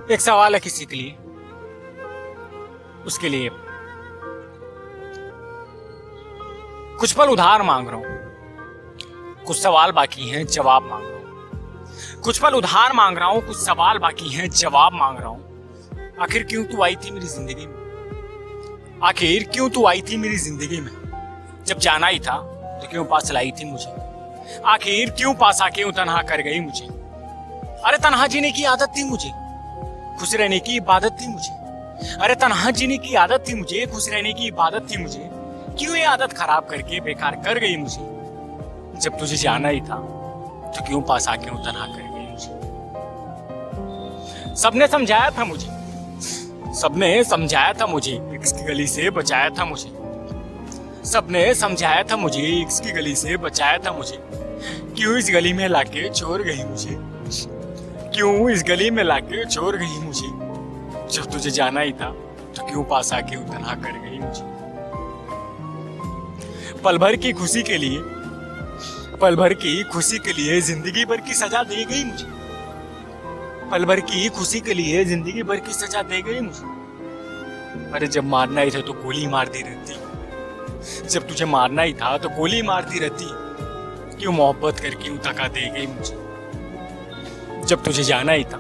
एक सवाल है किसी के लिए, उसके लिए कुछ पल उधार मांग रहा हूं, कुछ सवाल बाकी हैं, जवाब मांग रहा हूं। कुछ पल उधार मांग रहा हूं, कुछ सवाल बाकी हैं, जवाब मांग रहा हूं। आखिर क्यों तू आई थी मेरी जिंदगी में? आखिर क्यों तू आई थी मेरी जिंदगी में? जब जाना ही था तो क्यों पास लाई थी मुझे? आखिर क्यों पास आके तन्हा कर गई मुझे? अरे तन्हा जीने की आदत थी मुझे, खुश रहने की इबादत थी मुझे। अरे तन्हा जीने की आदत थी मुझे, खुश रहने की इबादत थी मुझे। क्यों ये आदत खराब करके बेकार कर गई मुझे? जब तुझे जाना ही था तो क्यों पास आके तन्हा कर गई मुझे? सबने समझाया था मुझे, सबने समझाया था मुझे, इश्क की गली से बचाया था मुझे। सबने समझाया था मुझे, इश्क की गली से बचाया था मुझे। क्यों इस गली में लाके छोड़ गई मुझे? क्यों इस गली में लाके छोड़ गई मुझे? जब तुझे जाना ही था तो क्यों पास आके तन्हा कर गई मुझे? पल भर की खुशी के लिए, पल भर की खुशी के लिए जिंदगी भर की सजा दे गई मुझे। पल भर की खुशी के लिए जिंदगी भर की सजा दे गई मुझे। अरे जब मारना ही था तो गोली मारती रहती, जब तुझे मारना ही था तो गोली मारती रहती। क्यों मोहब्बत करके धक्का दे गई मुझे? जब तुझे जाना ही था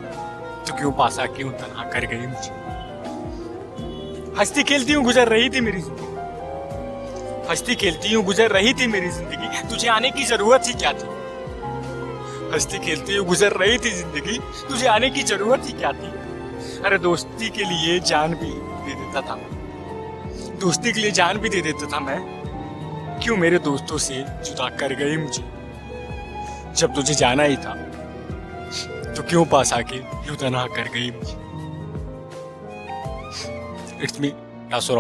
तो क्यों पास आके तन्हा कर गई मुझे? हंसती खेलती हूँ गुजर रही थी मेरी जिंदगी, हंसती खेलती हूँ गुजर रही थी मेरी जिंदगी। तुझे आने की जरूरत ही क्या थी? हंसती खेलती हूँ गुजर रही थी जिंदगी, तुझे आने की जरूरत ही क्या थी? अरे दोस्ती के लिए जान भी दे देता था मैं, दोस्ती के लिए जान भी दे देता था मैं। क्यों मेरे दोस्तों से जुदा कर गई मुझे? जब तुझे जाना ही था तो क्यों पास आके यूं तन्हा कर गई मुझे? It's me Yasir.